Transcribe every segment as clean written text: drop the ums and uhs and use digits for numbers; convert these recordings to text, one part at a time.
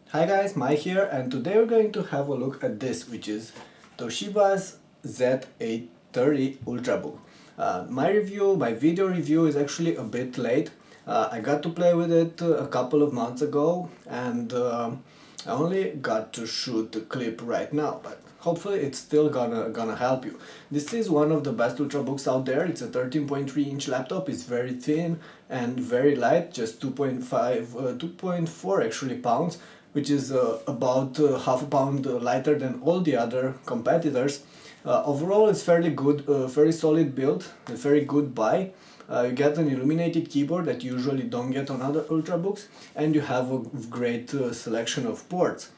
Hi guys, Mike here, and today we're going to have a look at this, which is Toshiba's Z830 Ultrabook. My video review is actually a bit late. I got to play with it a couple of months ago, and I only got to shoot the clip right now, but hopefully it's still gonna help you. This is one of the best ultrabooks out there. It's a 13.3-inch laptop. It's very thin and very light, just 2.4 actually pounds, which is about half a pound lighter than all the other competitors. Overall, it's fairly good, very solid build, a very good buy. You get an illuminated keyboard that you usually don't get on other ultrabooks, and you have a great selection of ports.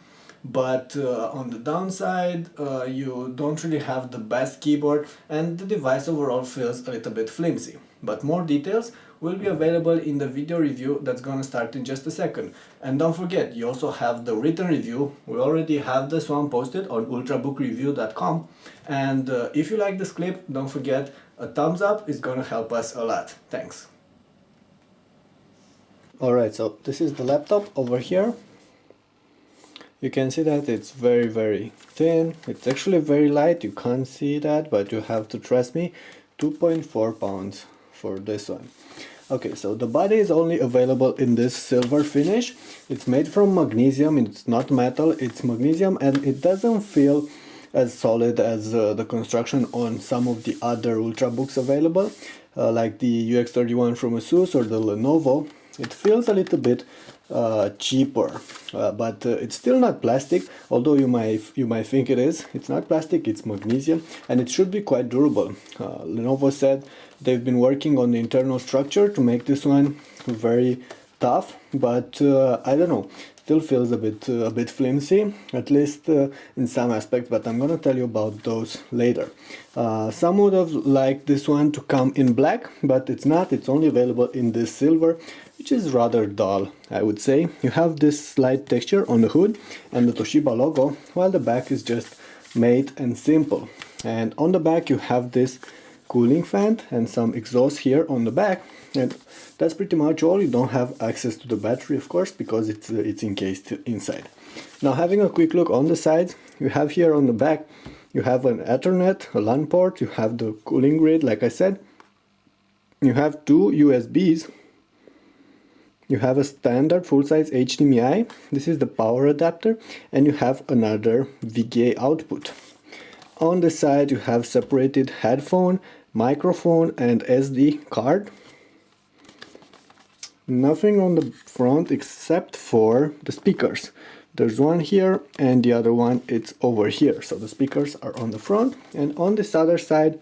But on the downside, you don't really have the best keyboard, and the device overall feels a little bit flimsy. But more details will be available in the video review that's gonna start in just a second. And don't forget, you also have the written review. We already have this one posted on ultrabookreview.com. And if you like this clip, don't forget, a thumbs up is gonna help us a lot. Thanks. Alright, so this is the laptop over here. You can see that it's very thin. It's actually very light. You can't see that, but you have to trust me. 2.4 pounds for this one. Okay, so the body is only available in this silver finish. It's made from magnesium. It's not metal, it's magnesium, and it doesn't feel as solid as the construction on some of the other ultrabooks available, like the UX31 from Asus or the Lenovo. It feels a little bit cheaper, but it's still not plastic, although you might think it is. It's not plastic, it's magnesium, and it should be quite durable. Lenovo said they've been working on the internal structure to make this one very tough, but I don't know, still feels a bit flimsy, at least in some aspects, but I'm gonna tell you about those later. Some would have liked this one to come in black, but it's not. It's only available in this silver, which is rather dull, I would say. You have this slight texture on the hood and the Toshiba logo, while the back is just matte and simple. And on the back you have this cooling fan and some exhaust here on the back, and that's pretty much all. You don't have access to the battery, of course, because it's encased inside. Now, having a quick look on the sides, you have here on the back, you have an Ethernet, a LAN port, you have the cooling grid, like I said, you have two USBs, you have a standard full-size HDMI, this is the power adapter, and you have another VGA output. On the side you have separated headphone, microphone and SD card. Nothing on the front except for the speakers. There's one here and the other one it's over here. So the speakers are on the front, and on this other side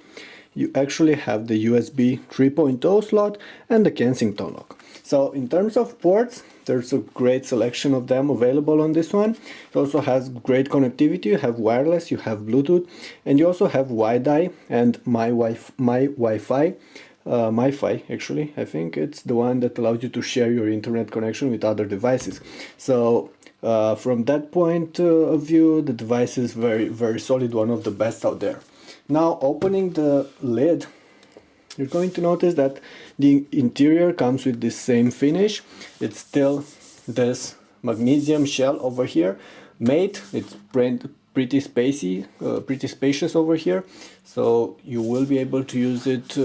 you actually have the USB 3.0 slot and the Kensington lock. So in terms of ports, there's a great selection of them available on this one. It also has great connectivity. You have wireless, you have Bluetooth, and you also have Wi-Fi and MiFi actually. I think it's the one that allows you to share your internet connection with other devices. So from that point of view, the device is very solid, one of the best out there. Now, opening the lid, you're going to notice that the interior comes with this same finish. It's still this magnesium shell over here, matte. It's pretty spacious over here, so you will be able to use it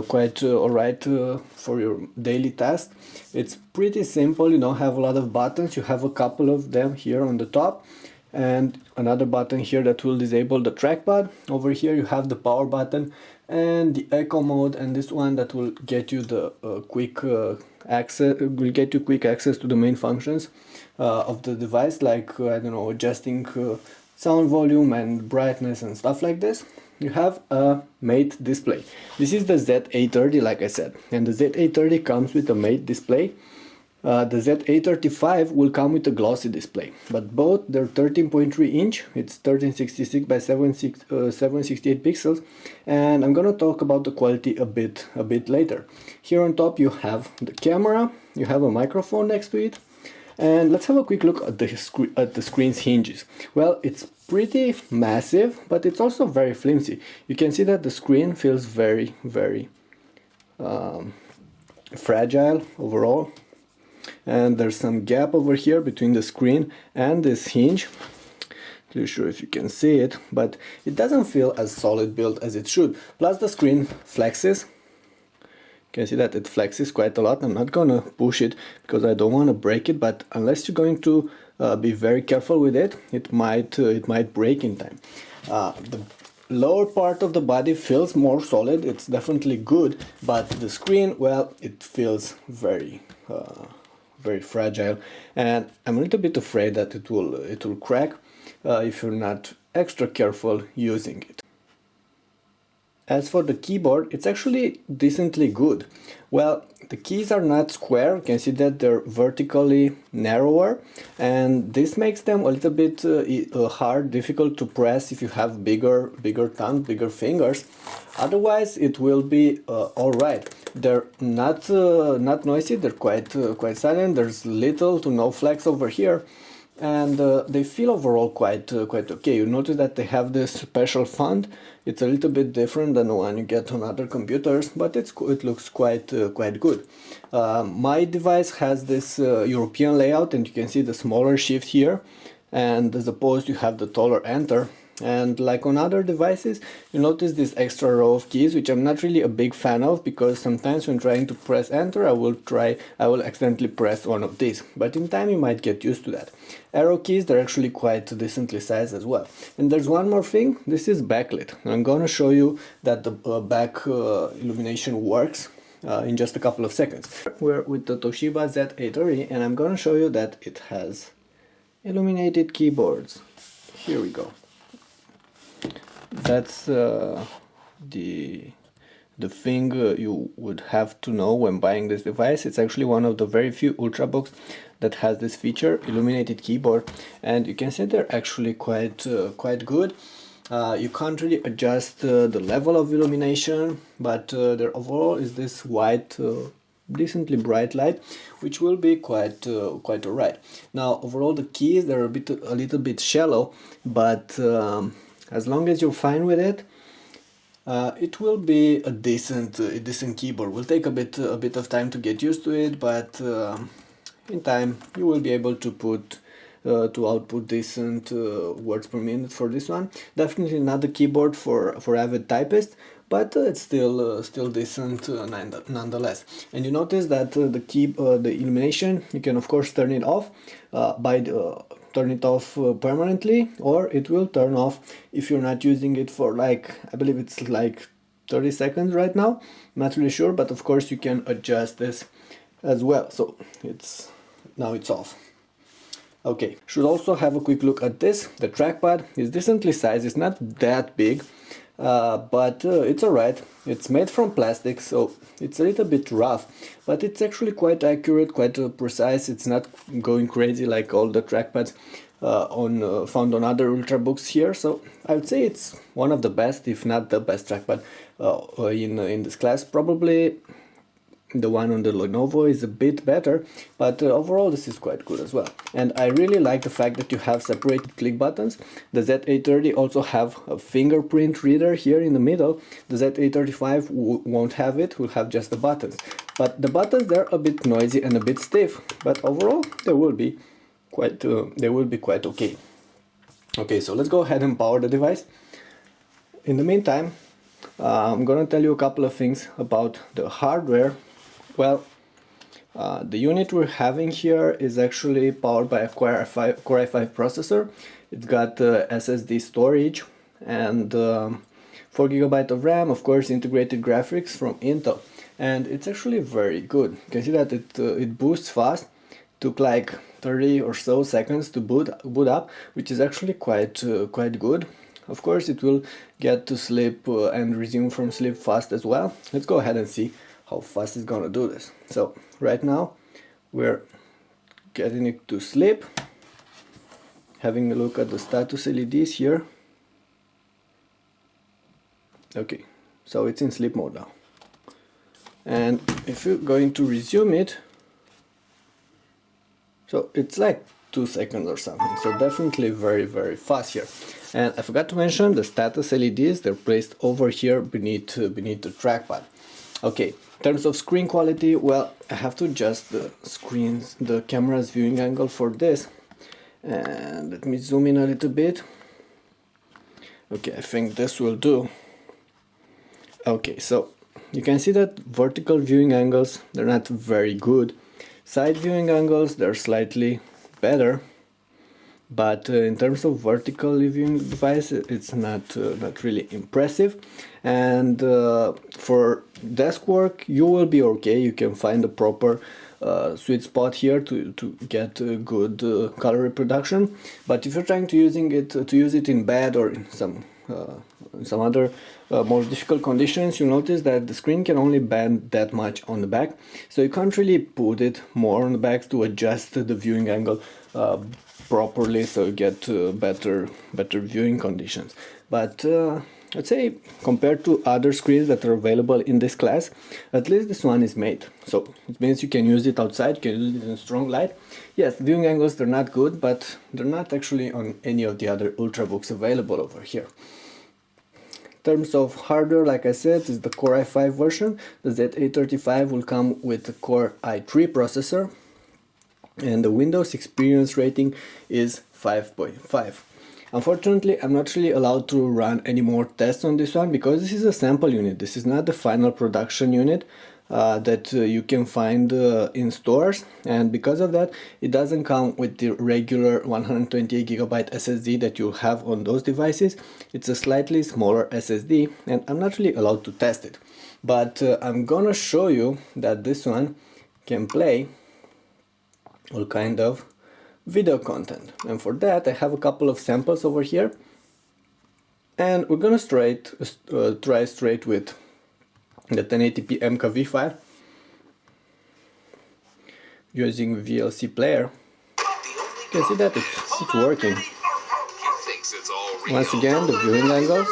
quite alright for your daily tasks. It's pretty simple. You don't have a lot of buttons. You have a couple of them here on the top, and another button here that will disable the trackpad. Over here you have the power button and the echo mode, and this one that will get you the quick access to the main functions of the device, like I don't know, adjusting sound volume and brightness and stuff like this. You have a matte display. This is the Z830, like I said, and the Z830 comes with a matte display. The Z835 will come with a glossy display, but both they're 13.3 inch, it's 1366 by 768 pixels, and I'm gonna talk about the quality a bit later. Here on top you have the camera, you have a microphone next to it, and let's have a quick look at the screen's hinges. Well, it's pretty massive, but it's also very flimsy. You can see that the screen feels very fragile overall. and there's some gap over here between the screen and this hinge. Not sure if you can see it, but it doesn't feel as solid built as it should. Plus the screen flexes. You can see that it flexes quite a lot. I'm not gonna push it because I don't want to break it, but unless you're going to be very careful with it, it might break in time. The lower part of the body feels more solid. It's definitely good, but the screen, well, it feels very fragile, and I'm a little bit afraid that it will crack if you're not extra careful using it. As for the keyboard, it's actually decently good. Well, the keys are not square. You can see that they're vertically narrower, and this makes them a little bit hard, difficult to press if you have bigger thumbs, bigger fingers. Otherwise, it will be all right. They're not noisy. They're quite silent. There's little to no flex over here, and they feel overall quite okay. You notice that they have this special font. It's a little bit different than the one you get on other computers, but it looks quite good. My device has this European layout, and you can see the smaller shift here, and as opposed you have the taller enter. And like on other devices, you notice this extra row of keys, which I'm not really a big fan of, because sometimes when trying to press enter, I will accidentally press one of these. But in time you might get used to that. Arrow keys, they're actually quite decently sized as well. And there's one more thing, this is backlit. I'm gonna show you that the back illumination works in just a couple of seconds. We're with the Toshiba Z830, and I'm gonna show you that it has illuminated keyboards. Here we go. That's the thing you would have to know when buying this device. It's actually one of the very few ultrabooks that has this feature, illuminated keyboard, and you can see they're actually quite good. You can't really adjust the level of illumination, but there overall is this white, decently bright light, which will be quite alright. Now overall the keys, they're a little bit shallow, but as long as you're fine with it, it will be a decent keyboard. Will take a bit of time to get used to it, but in time you will be able to output decent words per minute for this one. Definitely not the keyboard for avid typists, but it's still decent nonetheless. And you notice that the illumination, you can of course turn it off turn it off permanently, or it will turn off if you're not using it for, like, I believe it's like 30 seconds right now. Not really sure, but of course you can adjust this as well. So now it's off. Okay, should also have a quick look at this. The trackpad is decently sized. It's not that big, but it's alright. It's made from plastic, so it's a little bit rough, but it's actually quite accurate, quite precise. It's not going crazy like all the trackpads found on other ultrabooks here. So I would say it's one of the best, if not the best trackpad in this class. Probably the one on the Lenovo is a bit better, but overall this is quite good as well. And I really like the fact that you have separated click buttons. The Z830 also have a fingerprint reader here in the middle. The Z835 won't have it, will have just the buttons. But the buttons, they're a bit noisy and a bit stiff, but overall they will be quite okay. Okay, so let's go ahead and power the device. In the meantime, I'm gonna tell you a couple of things about the hardware. Well, the unit we're having here is actually powered by a Core i5 processor. It's got SSD storage and 4 GB of RAM, of course integrated graphics from Intel, and it's actually very good. You can see that it boosts fast. Took like 30 or so seconds to boot up, which is actually quite good. Of course it will get to sleep and resume from sleep fast as well. Let's go ahead and see how fast it's gonna do this. So right now we're getting it to sleep. Having a look at the status LEDs here. Okay, so it's in sleep mode now. And if you're going to resume it, so it's like 2 seconds or something, so definitely very fast here. And I forgot to mention the status LEDs, they're placed over here beneath the trackpad. Okay, in terms of screen quality, well, I have to adjust the camera's viewing angle for this. And let me zoom in a little bit. Okay, I think this will do. Okay, so you can see that vertical viewing angles, they're not very good. Side viewing angles, they're slightly better. But in terms of vertical viewing device, it's not really impressive. And for desk work, you will be okay. You can find the proper sweet spot here to get good color reproduction. But if you're trying to use it in bed or in some other more difficult conditions, you notice that the screen can only bend that much on the back, so you can't really put it more on the back to adjust the viewing angle properly, so you get better viewing conditions. But I'd say compared to other screens that are available in this class, at least this one is made. So it means you can use it outside, you can use it in strong light. Yes, viewing angles, they're not good, but they're not actually on any of the other ultrabooks available over here. In terms of hardware, like I said, is the Core i5 version. The Z835 will come with the Core i3 processor, and the Windows experience rating is 5.5. Unfortunately, I'm not really allowed to run any more tests on this one because this is a sample unit. This is not the final production unit that you can find in stores, and because of that, it doesn't come with the regular 128GB SSD that you have on those devices. It's a slightly smaller SSD, and I'm not really allowed to test it. But I'm gonna show you that this one can play all kind of video content, and for that I have a couple of samples over here, and we're gonna try straight with the 1080p MKV file using VLC player. You can see that it's working. Once again, the viewing angles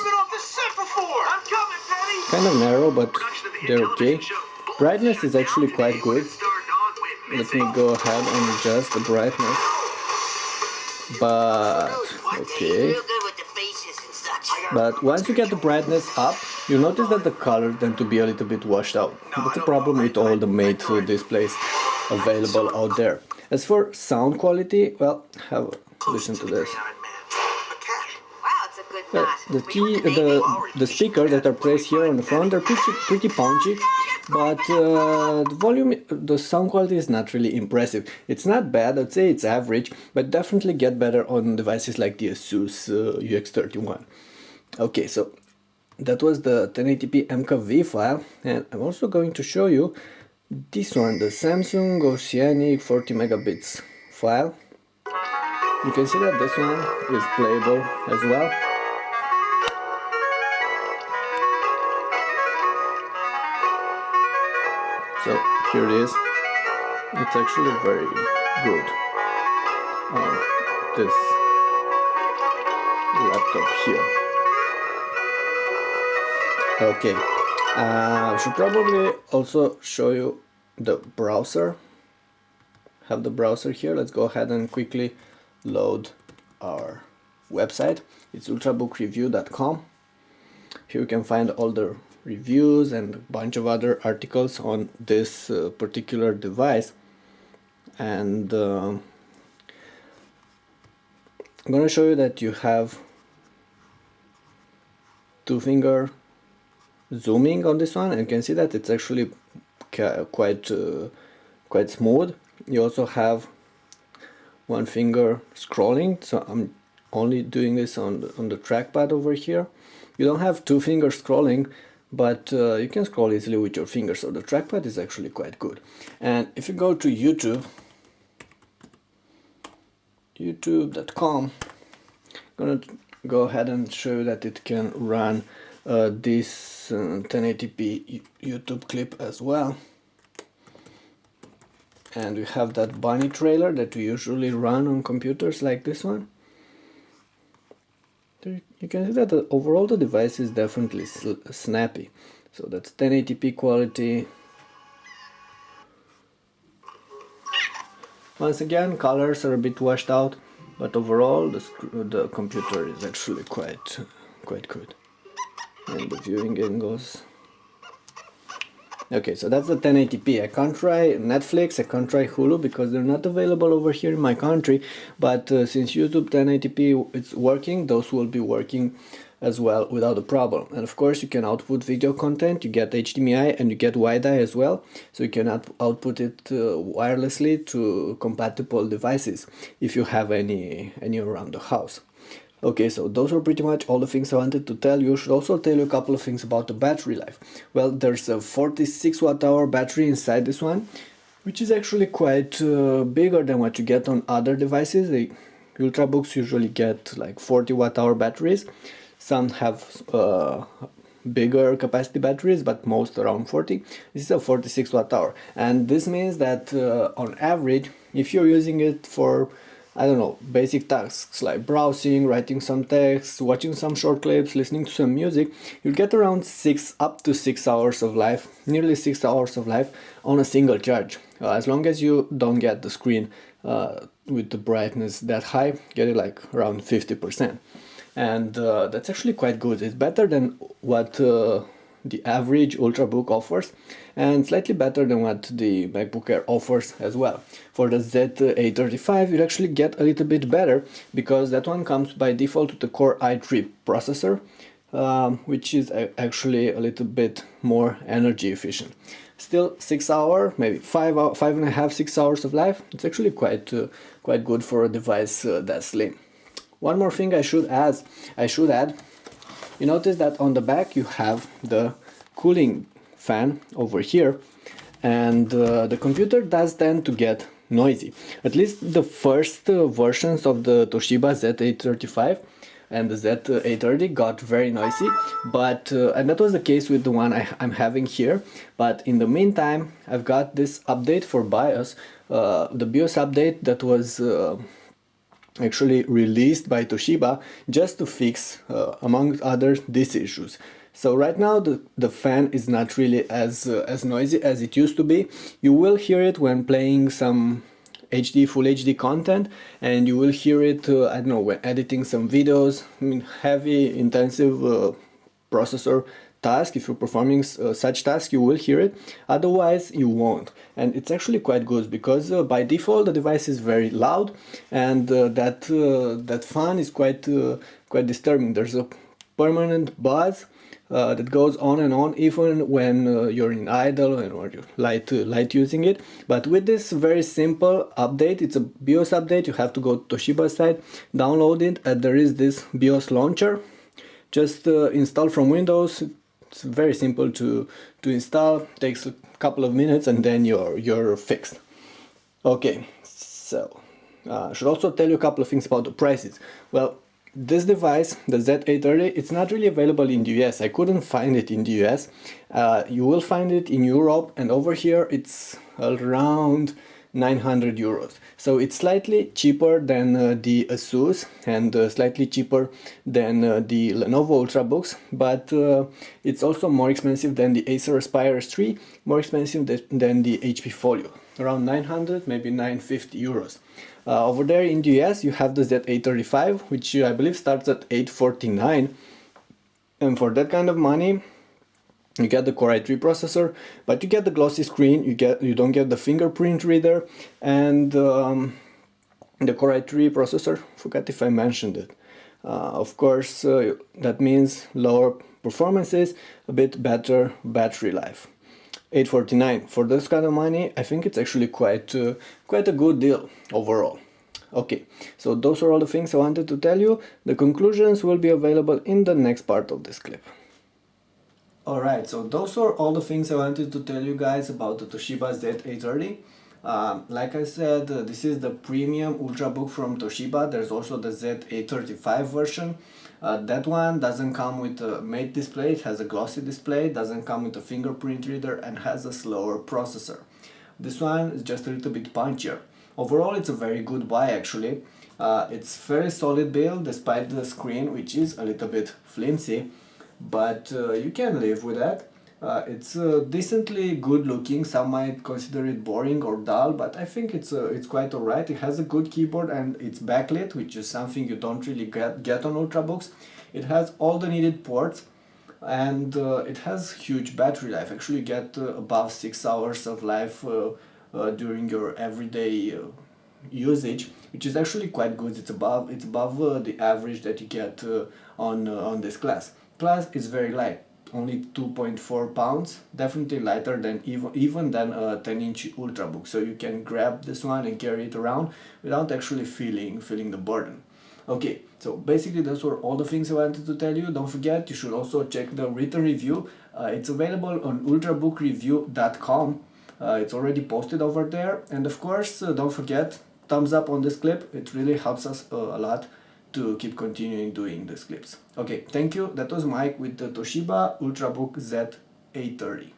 kind of narrow, but they're okay. Brightness is actually quite good. Let me go ahead and adjust the brightness. But okay, but once you get the brightness up, you notice that the colors tend to be a little bit washed out. That's a problem with all the made displays available out there. As for sound quality, well, have a listen to this. The speakers that are placed here on the front are pretty punchy, but the volume, the sound quality is not really impressive. It's not bad, I'd say it's average, but definitely get better on devices like the Asus UX31. Okay, so that was the 1080p MKV file, and I'm also going to show you this one, the Samsung Oceanic 40 megabits file. You can see that this one is playable as well. So here it is. It's actually very good on this laptop here. Okay, I should probably also show you the browser. Have the browser here. Let's go ahead and quickly load our website. It's ultrabookreview.com. Here you can find all the reviews and a bunch of other articles on this particular device, and I'm going to show you that you have two-finger zooming on this one, and you can see that it's actually quite smooth. You also have one finger scrolling, so I'm only doing this on the trackpad over here. You don't have two finger scrolling, but you can scroll easily with your fingers, so the trackpad is actually quite good. And if you go to youtube.com, I'm gonna go ahead and show you that it can run this 1080p YouTube clip as well. And we have that bunny trailer that we usually run on computers like this one. You can see that overall the device is definitely snappy. So that's 1080p quality. Once again, colors are a bit washed out, but overall the computer is actually quite good. And the viewing angles, Okay, so that's the 1080p. I can't try Netflix, I can't try Hulu because they're not available over here in my country, but since YouTube 1080p it's working, those will be working as well without a problem. And of course you can output video content, you get HDMI and you get Wi-Fi as well, so you can output it wirelessly to compatible devices if you have any around the house. Okay, so those were pretty much all the things I wanted to tell you. I should also tell you a couple of things about the battery life. Well, there's a 46 watt-hour battery inside this one, which is actually quite bigger than what you get on other devices. The ultrabooks usually get like 40 watt-hour batteries. Some have bigger capacity batteries, but most around 40. This is a 46 watt-hour, and this means that on average, if you're using it for, I don't know, basic tasks like browsing, writing some text, watching some short clips, listening to some music, you'll get around up to 6 hours of life, nearly 6 hours of life on a single charge. As long as you don't get the screen with the brightness that high, get it like around 50%. And that's actually quite good. It's better than what the average ultrabook offers, and slightly better than what the MacBook Air offers as well. For the Z830 you'll actually get a little bit better, because that one comes by default with the Core i3 processor, which is actually a little bit more energy efficient. Still 6 hours, maybe 5.5, 6 hours of life. It's actually quite good for a device that slim. One more thing I should add, you notice that on the back you have the cooling fan over here, and the computer does tend to get noisy. At least the first versions of the Toshiba Z835 and the Z830 got very noisy, but and that was the case with the one I'm having here. But in the meantime, I've got this update for BIOS, the BIOS update that was actually released by Toshiba just to fix, among others, these issues. So right now the fan is not really as noisy as it used to be. You will hear it when playing some full HD content, and you will hear it, I don't know, when editing some videos. I mean, heavy, intensive processor task. If you're performing such task, you will hear it, otherwise you won't. And it's actually quite good, because by default the device is very loud, and that fan is quite disturbing. There's a permanent buzz that goes on and on, even when you're in idle and or you light using it. But with this very simple update, it's a BIOS update, you have to go to Toshiba's site, download it, and there is this BIOS launcher. Just install from Windows. It's very simple to install, takes a couple of minutes, and then you're fixed. Okay, so I should also tell you a couple of things about the prices. Well, this device, the Z830, it's not really available in the US. I couldn't find it in the US. You will find it in Europe, and over here it's around 900 euros. So it's slightly cheaper than the Asus, and slightly cheaper than the Lenovo Ultrabooks, but it's also more expensive than the Acer Aspire 3, more expensive than the HP Folio, around 900, maybe 950 euros. Over there in the US you have the Z835, which I believe starts at 849, and for that kind of money you get the Core i3 processor, but you get the glossy screen, you don't get the fingerprint reader, and the Core i3 processor, forgot if I mentioned it. Of course, that means lower performances, a bit better battery life. 849 for this kind of money. I think it's actually quite a good deal overall. Okay, so those are all the things I wanted to tell you. The conclusions will be available in the next part of this clip. Alright, so those are all the things I wanted to tell you guys about the Toshiba Z830. Like I said, this is the premium ultrabook from Toshiba. There's also the Z835 version. That one doesn't come with a matte display, it has a glossy display, doesn't come with a fingerprint reader, and has a slower processor. This one is just a little bit punchier. Overall, it's a very good buy actually. It's very solid build despite the screen, which is a little bit flimsy, but you can live with that. It's decently good looking. Some might consider it boring or dull, but I think it's quite alright. It has a good keyboard and it's backlit, which is something you don't really get on ultrabooks. It has all the needed ports. and it has huge battery life. Actually you get above 6 hours of life during your everyday usage, which is actually quite good. It's above the average that you get on this class. Plus it's very light, only 2.4 pounds, definitely lighter than even than a 10-inch ultrabook, so you can grab this one and carry it around without actually feeling the burden. Okay, so basically those were all the things I wanted to tell you. Don't forget, you should also check the written review. It's available on ultrabookreview.com. It's already posted over there. And of course, don't forget, thumbs up on this clip. It really helps us a lot to keep continuing doing these clips. Okay, thank you. That was Mike with the Toshiba Ultrabook Z830.